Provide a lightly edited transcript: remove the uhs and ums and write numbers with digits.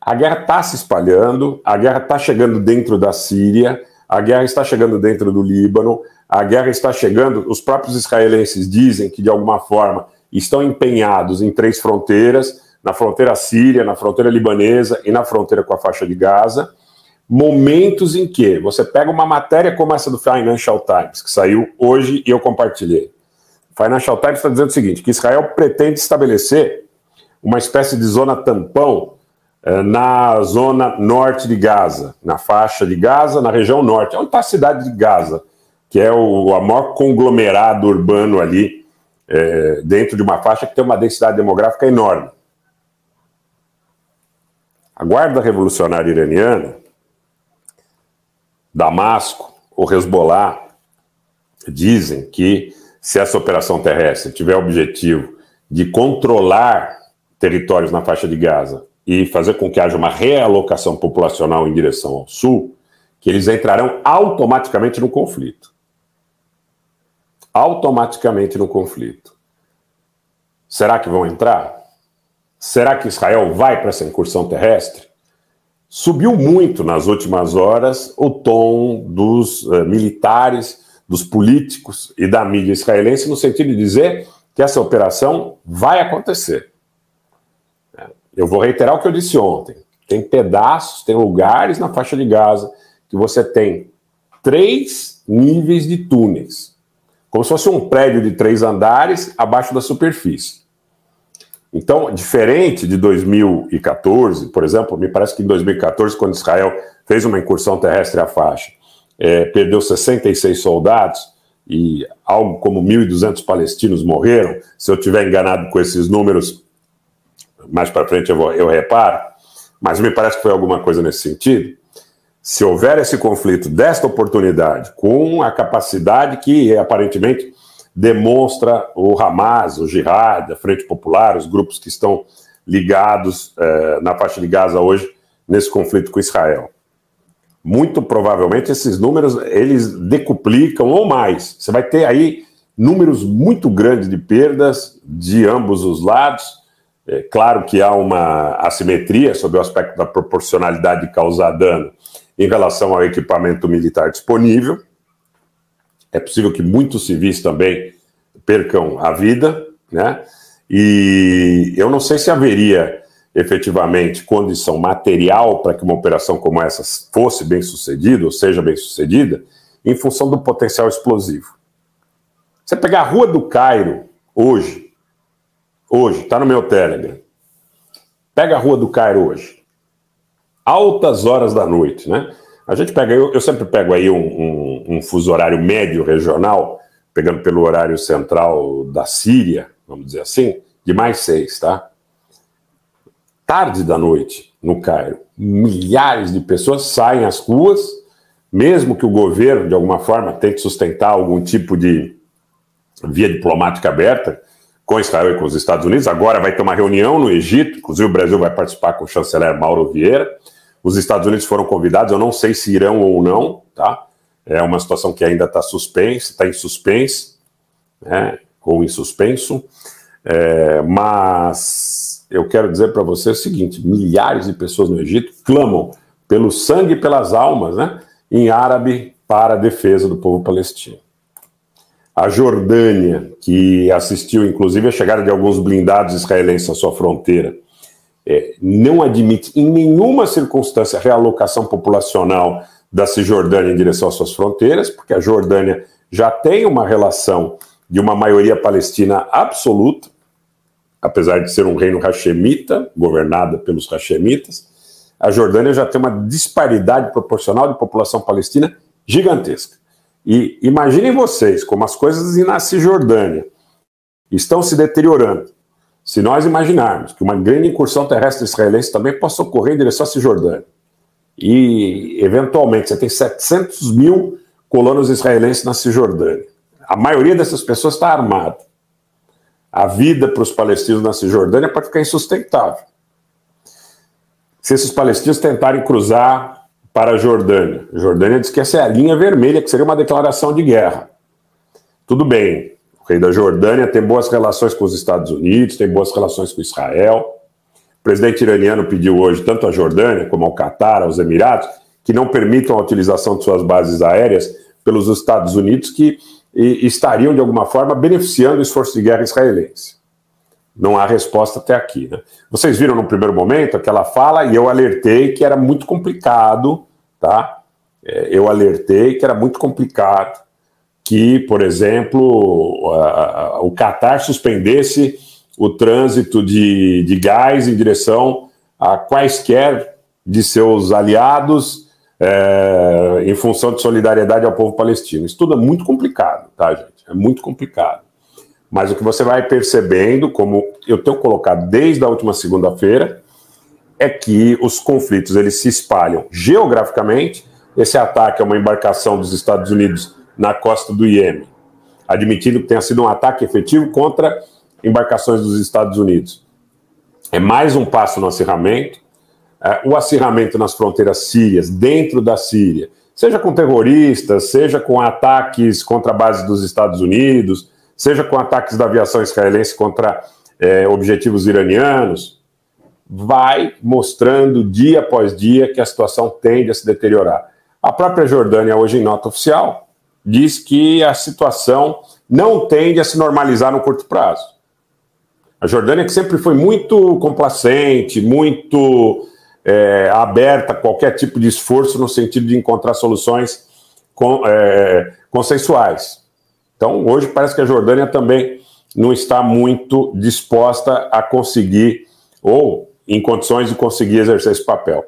A guerra está se espalhando, a guerra está chegando dentro da Síria, a guerra está chegando dentro do Líbano, a guerra está chegando, os próprios israelenses dizem que, de alguma forma, estão empenhados em 3 fronteiras, na fronteira síria, na fronteira libanesa e na fronteira com a faixa de Gaza, momentos em que você pega uma matéria como essa do Financial Times, que saiu hoje e eu compartilhei. O Financial Times está dizendo o seguinte, que Israel pretende estabelecer uma espécie de zona tampão na zona norte de Gaza, na faixa de Gaza, na região norte, onde está a cidade de Gaza, que é o maior conglomerado urbano ali, dentro de uma faixa que tem uma densidade demográfica enorme. A Guarda Revolucionária Iraniana, Damasco, o Hezbollah, dizem que se essa operação terrestre tiver o objetivo de controlar territórios na faixa de Gaza e fazer com que haja uma realocação populacional em direção ao sul, que eles entrarão automaticamente no conflito. Automaticamente no conflito. Será que vão entrar? Será que Israel vai para essa incursão terrestre? Subiu muito nas últimas horas o tom dos militares, dos políticos e da mídia israelense, no sentido de dizer que essa operação vai acontecer. Eu vou reiterar o que eu disse ontem. Tem pedaços, tem lugares na faixa de Gaza que você tem 3 níveis de túneis, como se fosse um prédio de 3 andares abaixo da superfície. Então, diferente de 2014, por exemplo, me parece que em 2014, quando Israel fez uma incursão terrestre à faixa, perdeu 66 soldados e algo como 1.200 palestinos morreram. Se eu estiver enganado com esses números, mais para frente eu reparo, mas me parece que foi alguma coisa nesse sentido. Se houver esse conflito desta oportunidade, com a capacidade que aparentemente demonstra o Hamas, o Jihad, a Frente Popular, os grupos que estão ligados na faixa de Gaza hoje nesse conflito com Israel. Muito provavelmente esses números eles decuplicam ou mais. Você vai ter aí números muito grandes de perdas de ambos os lados. É claro que há uma assimetria sob o aspecto da proporcionalidade de causar dano em relação ao equipamento militar disponível. É possível que muitos civis também percam a vida, né? E eu não sei se haveria efetivamente condição material para que uma operação como essa fosse bem sucedida, ou seja bem sucedida, em função do potencial explosivo. Você pegar a Rua do Cairo hoje, está no meu Telegram, pega a Rua do Cairo hoje, altas horas da noite, né? A gente pega, eu sempre pego aí um fuso horário médio regional, pegando pelo horário central da Síria, vamos dizer assim, de mais 6, tá? Tarde da noite, no Cairo, milhares de pessoas saem às ruas, mesmo que o governo, de alguma forma, tente sustentar algum tipo de via diplomática aberta com Israel e com os Estados Unidos. Agora vai ter uma reunião no Egito, inclusive o Brasil vai participar com o chanceler Mauro Vieira. Os Estados Unidos foram convidados, eu não sei se irão ou não, tá? É uma situação que ainda está suspensa, está em suspense, né? Ou em suspenso, mas eu quero dizer para você o seguinte, milhares de pessoas no Egito clamam pelo sangue e pelas almas, né? Em árabe para a defesa do povo palestino. A Jordânia, que assistiu inclusive a chegada de alguns blindados israelenses à sua fronteira, não admite em nenhuma circunstância a realocação populacional da Cisjordânia em direção às suas fronteiras, porque a Jordânia já tem uma relação de uma maioria palestina absoluta, apesar de ser um reino hashemita, governada pelos hashemitas. A Jordânia já tem uma disparidade proporcional de população palestina gigantesca. E imaginem vocês como as coisas na Cisjordânia estão se deteriorando. Se nós imaginarmos que uma grande incursão terrestre israelense também possa ocorrer em direção à Cisjordânia, e eventualmente você tem 700 mil colonos israelenses na Cisjordânia, a maioria dessas pessoas está armada. A vida para os palestinos na Cisjordânia pode ficar insustentável. Se esses palestinos tentarem cruzar para a Jordânia diz que essa é a linha vermelha, que seria uma declaração de guerra. Tudo bem, o rei da Jordânia tem boas relações com os Estados Unidos, tem boas relações com Israel, presidente iraniano pediu hoje, tanto à Jordânia como ao Catar, aos Emirados, que não permitam a utilização de suas bases aéreas pelos Estados Unidos, que estariam, de alguma forma, beneficiando o esforço de guerra israelense. Não há resposta até aqui, né? Vocês viram no primeiro momento aquela fala e eu alertei que era muito complicado, tá? Eu alertei que era muito complicado que, por exemplo, o Catar suspendesse o trânsito de gás em direção a quaisquer de seus aliados em função de solidariedade ao povo palestino. Isso tudo é muito complicado, tá, gente? É muito complicado. Mas o que você vai percebendo, como eu tenho colocado desde a última segunda-feira, é que os conflitos eles se espalham geograficamente. Esse ataque é uma embarcação dos Estados Unidos na costa do Iêmen, admitindo que tenha sido um ataque efetivo contra embarcações dos Estados Unidos. É mais um passo no acirramento. O acirramento nas fronteiras sírias, dentro da Síria, seja com terroristas, seja com ataques contra bases dos Estados Unidos, seja com ataques da aviação israelense contra objetivos iranianos, vai mostrando dia após dia que a situação tende a se deteriorar. A própria Jordânia, hoje em nota oficial, diz que a situação não tende a se normalizar no curto prazo. A Jordânia, que sempre foi muito complacente, muito aberta a qualquer tipo de esforço no sentido de encontrar soluções consensuais. Então, hoje parece que a Jordânia também não está muito disposta a conseguir, ou em condições de conseguir exercer esse papel.